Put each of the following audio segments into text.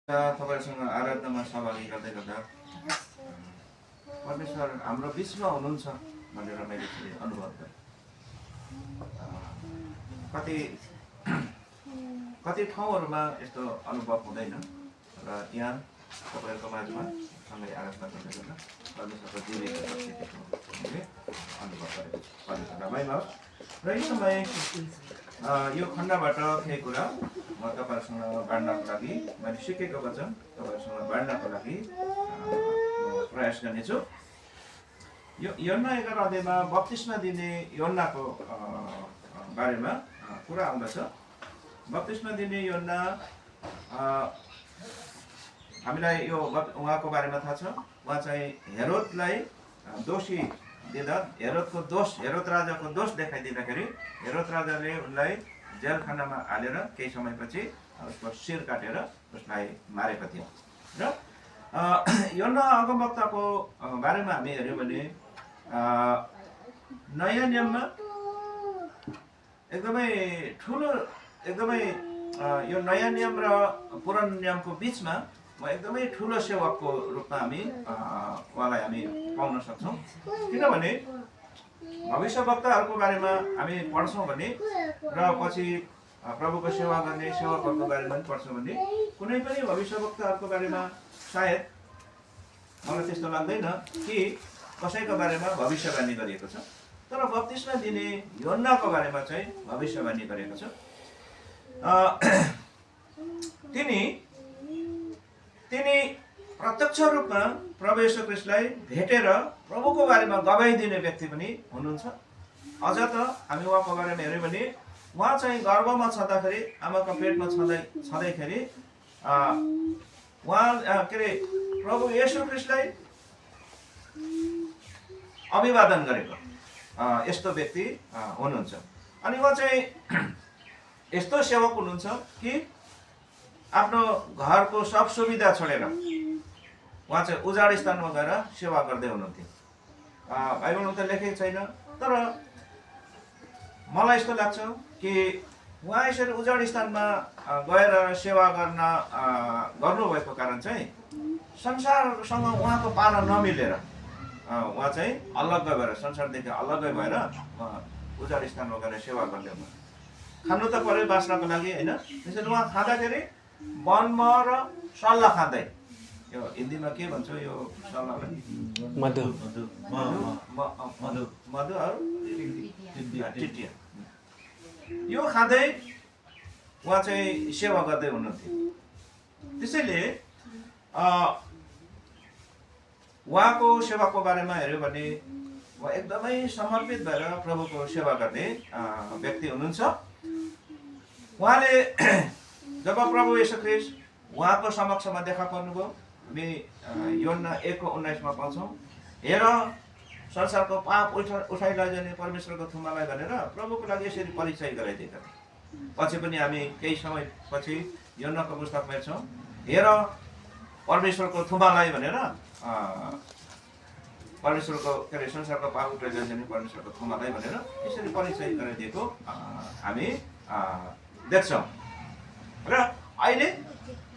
तपाईहरुसँग आराधनामा सहभागी गर्दै गर्दा परमेश्वर हाम्रो बिचमा हुनुहुन्छ भनेर मैले चाहिँ अनुभव गरेँ। कति कति ठाउँहरुमा यस्तो अनुभव हुँदैन र यहाँ तपाईहरुको माझमा सँगै आराधना गर्दै गर्दा परमेश्वरको जीवित शक्तिको मैले अनुभव गरेको छु। परमेश्वरलाई महिमा होस्। र यो समय यो खण्डबाट केही कुरा म तपाईहरुसँग बाँड्नको लागि मैले सिकेको वचन तपाईहरुसँग बाँड्नको लागि प्रयास गर्नेछु। यो योहन्ना 11 अध्यायमा बप्तिस्मा दिने योहन्नाको बारेमा कुरा आउँदछ। बप्तिस्मा दिने योहन्ना हामीलाई यो उहाँको बारेमा थाहा छ। उहाँ चाहिँ हेरोदलाई दोषी दिँदा हेरोद राजाको दोष देखाइदिँदाखेरि हेरोद राजाले उनलाई जेलखानामा हालेर केही समयपछि उसको शिर काटेर उसलाई मारेको थियो। र योहन्ना अगमवक्ताको बारेमा हामी हेर्यौँ भने नयाँ नियममा एकदमै ठुलो यो नयाँ नियम र पुरानो नियमको बिचमा एकदमै ठुलो सेवकको रूपमा हामी उहाँलाई हामी पाउन सक्छौँ। किनभने भविष्यवक्ताहरूको बारेमा हामी पढ्छौँ भने र पछि प्रभुको सेवा गर्ने सेवकहरूको बारेमा पनि पढ्छौँ भने कुनै पनि भविष्यवक्ताहरूको बारेमा सायद मलाई त्यस्तो लाग्दैन कि कसैको बारेमा भविष्यवाणी गरिएको छ। तर बप्तिस्मा दिने योहन्नाको बारेमा चाहिँ भविष्यवाणी गरेको छ। तिनी प्रत्यक्ष रूपमा प्रभु येशू ख्रीष्टलाई भेटेर प्रभुको बारेमा गवाई दिने व्यक्ति पनि हुनुहुन्छ। अझ त हामी उहाँको बारेमा हेर्यौँ भने उहाँ चाहिँ गर्भमा छँदाखेरि आमाको पेटमा छँदैखेरि उहाँ के अरे प्रभु येशू ख्रीष्टलाई अभिवादन गरेको यस्तो व्यक्ति हुनुहुन्छ। अनि उहाँ चाहिँ यस्तो सेवक हुनुहुन्छ कि आफ्नो घरको सब सुविधा छोडेर उहाँ चाहिँ उजाड स्थानमा गएर सेवा गर्दै हुनुहुन्थ्यो। बाइबलमा त लेखेको छैन, तर मलाई यस्तो लाग्छ कि उहाँ यसरी उजाड स्थानमा गएर सेवा गर्नुभएको कारण चाहिँ संसारसँग उहाँको पारा नमिलेर उहाँ चाहिँ अलग्गै भएर संसारदेखि अलग्गै भएर उजाड स्थानमा गएर सेवा गर्दै हुनु। खानु त पर्यो बाँच्नको लागि होइन। त्यसरी उहाँ खाँदाखेरि वनमा र सल्लाह खाँदै, यो हिन्दीमा के भन्छ यो सल्लाहलाई? मधु अरू टिटिया, यो खाँदै उहाँ चाहिँ सेवा गर्दै हुनुहुन्थ्यो। त्यसैले उहाँको सेवाको बारेमा हेऱ्यो भने उहाँ एकदमै समर्पित भएर प्रभुको सेवा गर्ने व्यक्ति हुनुहुन्छ। उहाँले जब प्रभु येशू ख्रीष्ट उहाँको समक्षमा देखा पर्नुभयो, हामी योहन्ना 1:19 पाउँछौँ। हेर संसारको पाप उठाइ लैजाने परमेश्वरको थुमालाई भनेर प्रभुको लागि यसरी परिचय गराइदिएका थिए। पछि पनि हामी केही समय पछि योहन्नाको पुस्तकमा हेर्छौँ, हेर परमेश्वरको थुमालाई भनेर परमेश्वरको के अरे संसारको पाप उठाइ लैजाने परमेश्वरको थुमालाई भनेर यसरी परिचय गराइदिएको हामी देख्छौँ। र अहिले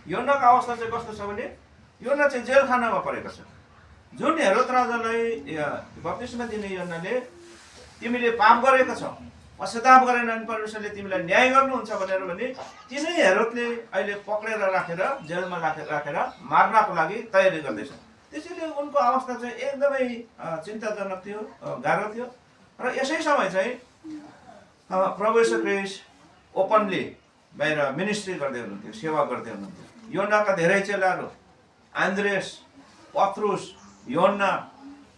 योहन्नाको अवस्था चाहिँ कस्तो छ भने योहन्ना चाहिँ जेलखानामा परेको छ। जुन हेरोद राजालाई बप्तिस्मा दिने योहन्नाले तिमीले पाप गरेको छौ, पश्चाताप गरेन भने परमेश्वरले तिमीलाई न्याय गर्नुहुन्छ भनेर भने तिनै हेरोदले अहिले पक्रेर राखेर जेलमा राखेर मार्नको लागि तयारी गर्दैछ। त्यसैले उनको अवस्था चाहिँ एकदमै चिन्ताजनक थियो, गाह्रो थियो। र यसै समय चाहिँ प्रभु येशू ख्रीष्ट ओपनली बाहिर मिनिस्ट्री गर्दै हुनुहुन्थ्यो, सेवा गर्दै हुनुहुन्थ्यो। योहन्नाका धेरै चेलाहरू आन्द्रेस, पत्रुस, योहन्ना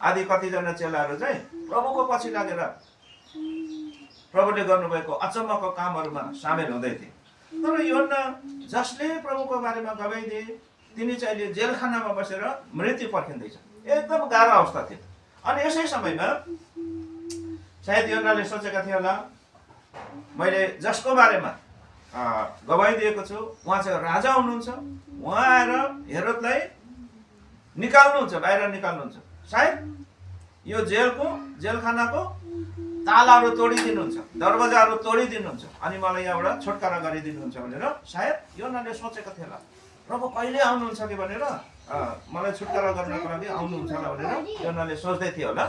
आदि कतिजना चेलाहरू चाहिँ प्रभुको पछि लागेर प्रभुले गर्नुभएको अचम्मको कामहरूमा सामेल हुँदै थिए। तर योहन्ना जसले प्रभुको बारेमा गवाई दिए तिनी चाहिँ अहिले जेलखानामा बसेर मृत्यु पर्खिँदैछ। एकदम गाह्रो अवस्था थियो। अनि यसै समयमा सायद योहन्नाले सोचेका थिए होला, मैले जसको बारेमा गवाई दिएको छु उहाँ चाहिँ राजा हुनुहुन्छ, उहाँ आएर हेरोदलाई निकाल्नुहुन्छ, बाहिर निकाल्नुहुन्छ। सायद यो जेलखानाको तालाहरू तोडिदिनुहुन्छ, दरवाजाहरू तोडिदिनुहुन्छ अनि मलाई यहाँबाट छुटकारा गरिदिनुहुन्छ भनेर सायद योहन्नाले सोचेको थियो होला। प्रभु कहिले आउनुहुन्छ कि भनेर मलाई छुटकारा गर्नको लागि आउनुहुन्छ होला भनेर योनाले सोच्दै थियो होला।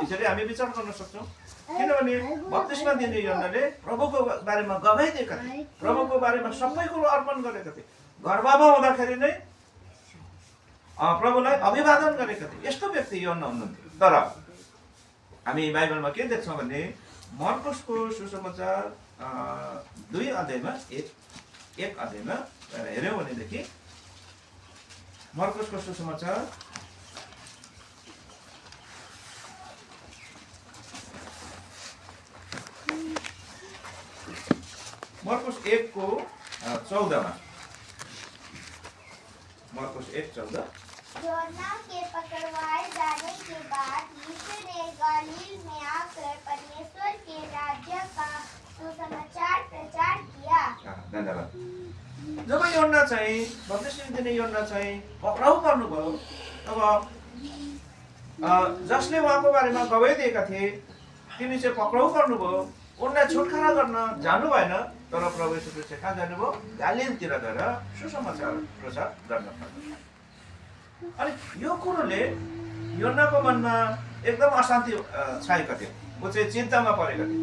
त्यसरी हामी विचार गर्न सक्छौँ। किनभने बप्तिस्मा दिने योनाले प्रभुको बारेमा गवाई दिएका थिए, प्रभुको बारेमा सबै कुरो अर्पण गरेका थिए। गर्भमा हुँदाखेरि नै प्रभुलाई अभिवादन गरेका थिए। यस्तो व्यक्ति योना हुनुहुन्थ्यो। तर हामी बाइबलमा के देख्छौँ भने मर्कुसको सुसमाचार 2 अध्यायमा 1 अध्यायमा हेऱ्यौँ भनेदेखि मर्कुसको सुसमाचार मर्कुस 1:14 मर्कुस 1:14 योना के पकड़वाए जाने के बाद यीशु ने गलील में आकर परमेश्वर के राज्य का सुसमाचार प्रचार किया। धन्यवाद। जब योना चाहिँ बप्तिस्मा दिने योना चाहिँ पक्राउ पर्नुभयो, तब जसले उहाँको बारेमा गवाई दिएका थिए तिनी चाहिँ पक्राउ पर्नुभयो। उनलाई छुटकारा गर्न जानु भएन, तर प्रभु यीशु ख्रीष्ट कहाँ जानुभयो? गालीलतिर गएर सुसमाचार प्रचार गर्न थाल्नुभयो। अनि यो कुरोले योनाको मनमा एकदम अशान्ति छाएको थियो। ऊ चाहिँ चिन्तामा परेको थियो।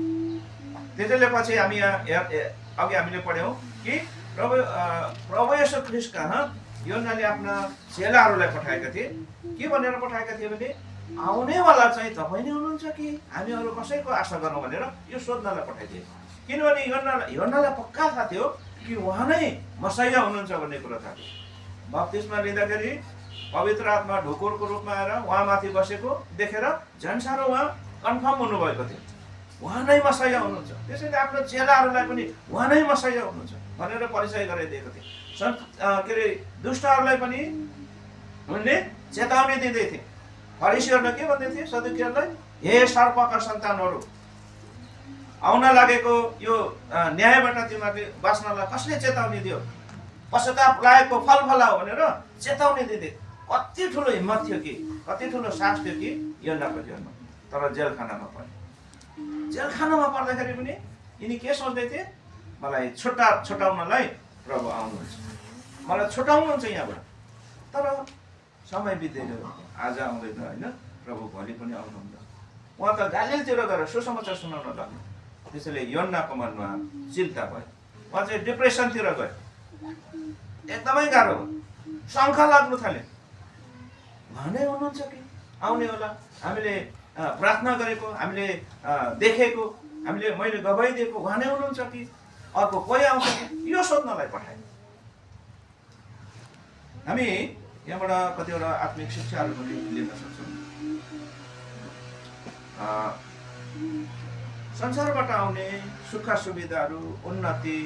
त्यसैले पछि हामी अघि हामीले पढ्यौँ कि प्रभु येशू ख्रीष्ट कहाँ योनाले आफ्ना चेलाहरूलाई पठाएका थिए। के भनेर पठाएका थिए भने आउनेवाला चाहिँ तपाईँ नै हुनुहुन्छ कि हामी अरू कसैको आशा गरौँ भनेर यो सोध्नलाई पठाइदिए। किनभने योनालाई पक्का थाहा थियो कि उहाँ नै मसाइया हुनुहुन्छ भन्ने कुरो थाहा थियो। बप्तिस्मा लिँदाखेरि पवित्र आत्मा ढुकुरको रूपमा आएर उहाँमाथि बसेको देखेर झन् साह्रो उहाँ कन्फर्म हुनुभएको थियो, उहाँ नै मसाइया हुनुहुन्छ। त्यसैले आफ्नो चेलाहरूलाई पनि उहाँ नै मसाइया हुनुहुन्छ भनेर परिचय गराइदिएको थियो। के अरे दुष्टहरूलाई पनि उनले चेतावनी दिँदै थिए। फरिसीहरूलाई के भन्दै थिए? सदुकीहरूलाई, हे सर्पका सन्तानहरू, आउन लागेको यो न्यायबाट तिमीहरूले बाँच्नलाई कसले चेतावनी दियो? पश्चाताप लागेको फल फलाऊ भनेर चेतावनी दिँदै। कति ठुलो हिम्मत थियो कि, कति ठुलो साहस थियो कि योनाको जीवनमा। तर जेलखानामा परे। जेलखानामा पर्दाखेरि पनि यिनी के सोच्दै थिए? मलाई छुटाउनलाई प्रभु आउनुहुन्छ, मलाई छुटाउनुहुन्छ यहाँबाट। तर समय बित्दै गयो, आज आउँदैन होइन, प्रभु भोलि पनि आउनुहुन्न। उहाँ त गालीलतिर गएर सुसमाचार सुनाउन लाग्यो। त्यसैले योनाको मनमा चिन्ता भयो। उहाँ चाहिँ डिप्रेसनतिर गयो। एकदमै गाह्रो भयो। शङ्का लाग्नु थाल्यो। उहाँ नै हुनुहुन्छ कि आउने होला? हामीले प्रार्थना गरेको, हामीले देखेको, मैले गवाई दिएको उहाँ नै हुनुहुन्छ कि अर्को कोही आउँछ कि? यो सोध्नलाई पठाए। हामी यहाँबाट कतिवटा आत्मिक शिक्षाहरू पनि लिन सक्छौँ। संसारबाट आउने सुख सुविधाहरू, उन्नति,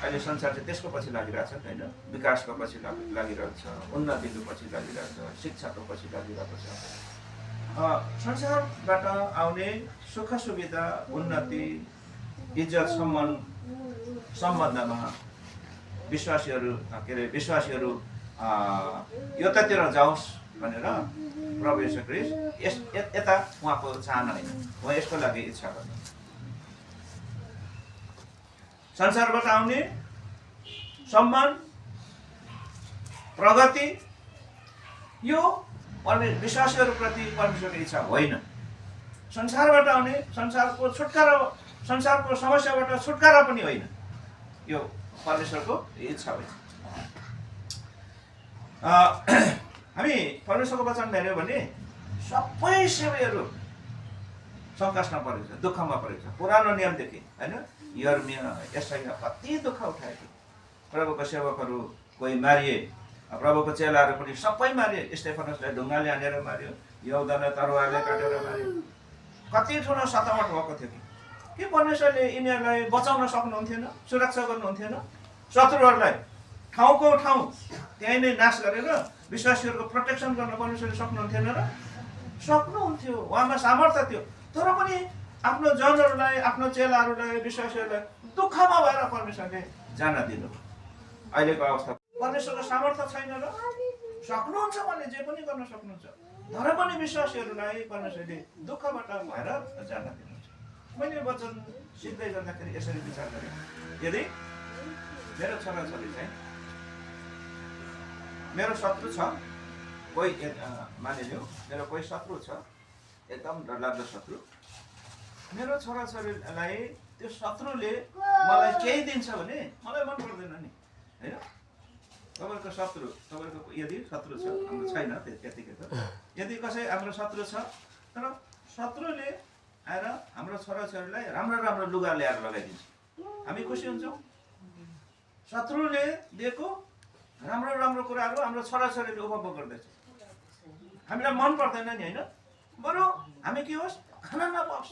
अहिले संसार चाहिँ त्यसको पछि लागिरहेछ होइन, विकासको पछि लागिरहेको छ, उन्नतिको पछि लागिरहेको छ, शिक्षाको पछि लागिरहेको छ। संसारबाट आउने सुख सुविधा, उन्नति, इज्जत सम्बन्धमा विश्वासीहरू यतातिर जाओस् भनेर प्रभु येशू ख्रीष्ट यता उहाँको चाहना होइन, उहाँ यसको लागि इच्छा गर्नु। संसारबाट आउने सम्मान, प्रगति, यो विश्वासीहरूप्रति परमेश्वरको इच्छा होइन। संसारबाट आउने संसारको समस्याबाट छुटकारा पनि होइन, यो परमेश्वरको इच्छा होइन। हामी परमेश्वरको वचन हेऱ्यौँ भने सबै सेवकहरू सङ्कटमा परेको छ, दुःखमा परेको छ। पुरानो नियमदेखि होइन, यर्मिया, यशाया कति दुःख उठाएको। प्रभुको सेवकहरू कोही मारिए, प्रभुको चेलाहरू पनि सबै मारिए। स्टेफनसलाई ढुङ्गाले हानेर मार्यो, यहुदालाई तरवारले काटेर मार्यो। कति ठुलो सतावट भएको थियो कि परमेश्वरले यिनीहरूलाई बचाउन सक्नुहुन्थेन, सुरक्षा गर्नुहुन्थेन? शत्रुहरूलाई ठाउँको ठाउँ त्यहीँ नै नाश गरेर विश्वासीहरूको प्रोटेक्सन गर्न परमेश्वरले सक्नुहुन्थेन र? सक्नुहुन्थ्यो, उहाँमा सामर्थ्य थियो। तर पनि आफ्नो जनहरूलाई, आफ्नो चेलाहरूलाई, विश्वासीहरूलाई दुःखमा भएर परमेश्वरले जान दिनु। अहिलेको अवस्था परमेश्वरको सामर्थ्य छैन र? सक्नुहुन्छ भने जे पनि गर्न सक्नुहुन्छ, तर पनि विश्वासीहरूलाई परमेश्वरले दुःखबाट भएर जान दिनुहुन्छ। मैले वचन सिक्दै गर्दाखेरि यसरी विचार गरेँ, यदि मेरो छोराछोरी चाहिँ मेरो शत्रु छ कोही मानिलियो मेरो कोही शत्रु छ एकदम डरलाग्दो शत्रु मेरो छोराछोरीलाई त्यो शत्रुले मलाई केही दिन्छ भने मलाई मन पर्दैन नि हैन तपाईको शत्रु तपाईको यदि शत्रु छ हाम्रो छैन त्यतिकै त यदि कसै हाम्रो शत्रु छ तर शत्रुले आएर हाम्रो छोराछोरीलाई राम्रो राम्रो लुगा ल्याएर लगाइदिन्छ हामी खुसी हुन्छौँ शत्रुले दिएको राम्रो राम्रो कुराहरू हाम्रो छोराछोरीले उपभोग गर्दैछ हामीलाई मन पर्दैन नि हैन बरु हामी के होस् खान नपाओस्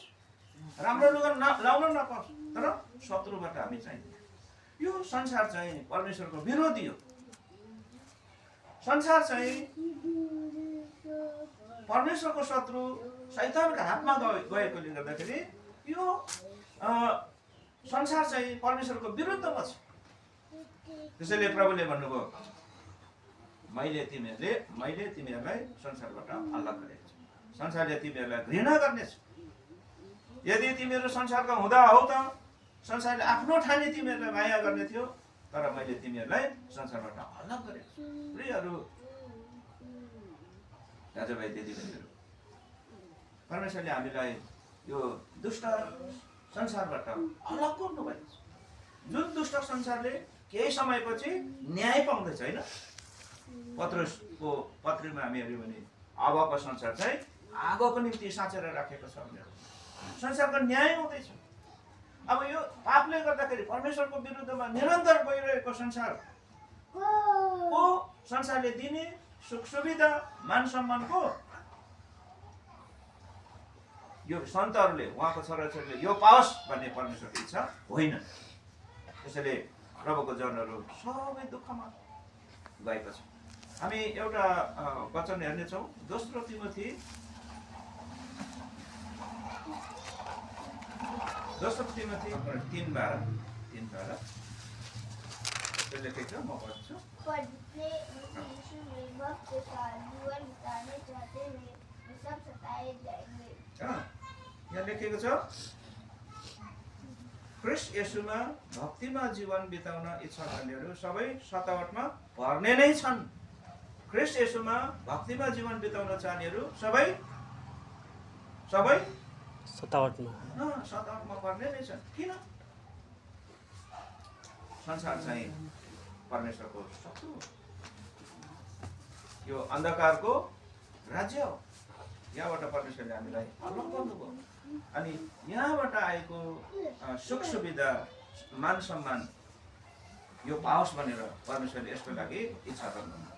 राम्रो लुगा लाउन नपाओस् तर शत्रुबाट हामी चाहिन्छ यो संसार चाहिँ परमेश्वरको विरोधी हो संसार चाहिँ परमेश्वरको शत्रु शैतानको हातमा गएकोले गर्दाखेरि यो संसार चाहिँ परमेश्वरको विरुद्धमा छ त्यसैले प्रभुले भन्नुभयो मैले तिमीहरूलाई संसारबाट अलग गरेको छु संसारले तिमीहरूलाई घृणा गर्नेछ यदि तिमीहरू संसारका हुँदा हौ त संसारले आफ्नो ठानी तिमीहरूलाई माया गर्ने थियो तर मैले तिमीहरूलाई संसारबाट अलग गरेको छु प्रियहरू दाजुभाइ दिदीबहिनीहरू परमेश्वरले हामीलाई यो दुष्ट संसारबाट अलग गर्नुभएको छ जुन दुष्ट संसारले केही समयपछि न्याय पाउँदैछ हैन पत्रुसको पत्रीमा हामी हेर्यौँ भने अबको संसार चाहिँ आगोको निम्ति साँचेर राखेको छ भनेर संसारको न्याय हुँदैछ अब यो पापले गर्दाखेरि परमेश्वरको विरुद्धमा निरन्तर गइरहेको संसारले दिने सुख सुविधा मान सम्मानको यो सन्तहरूले उहाँको छोराछोरीले यो पाओस् भन्ने परमेश्वरको इच्छा होइन त्यसैले प्रभुको जनहरू सबै दुःखमा गएको छ हामी एउटा वचन हेर्नेछौँ दोस्रो तिमोथी 3:12 लेखेको म पढ्छु पढ़ने यीशु में भक्त का जीवन बिताने चाहते हैं वे सब सताए जाएंगे यहाँ लेखेको छ ख्रीष्ट येशूमा भक्तिमा जीवन बिताउन इच्छा गर्नेहरू सबै सतावटमा पर्ने नै छन् ख्रीष्ट येशूमा भक्तिमा जीवन बिताउन चाहनेहरू सबै सतावटमा पर्ने नै छन् किन संसार चाहिँ परमेश्वरको शत्रु यो अन्धकारको राज्य हो यहाँबाट परमेश्वरले हामीलाई अलग गर्नुभयो अनि यहाँबाट आएको सुख सुविधा मान सम्मान यो पाओस् भनेर परमेश्वरले यसको लागि इच्छा गर्नुहुन्छ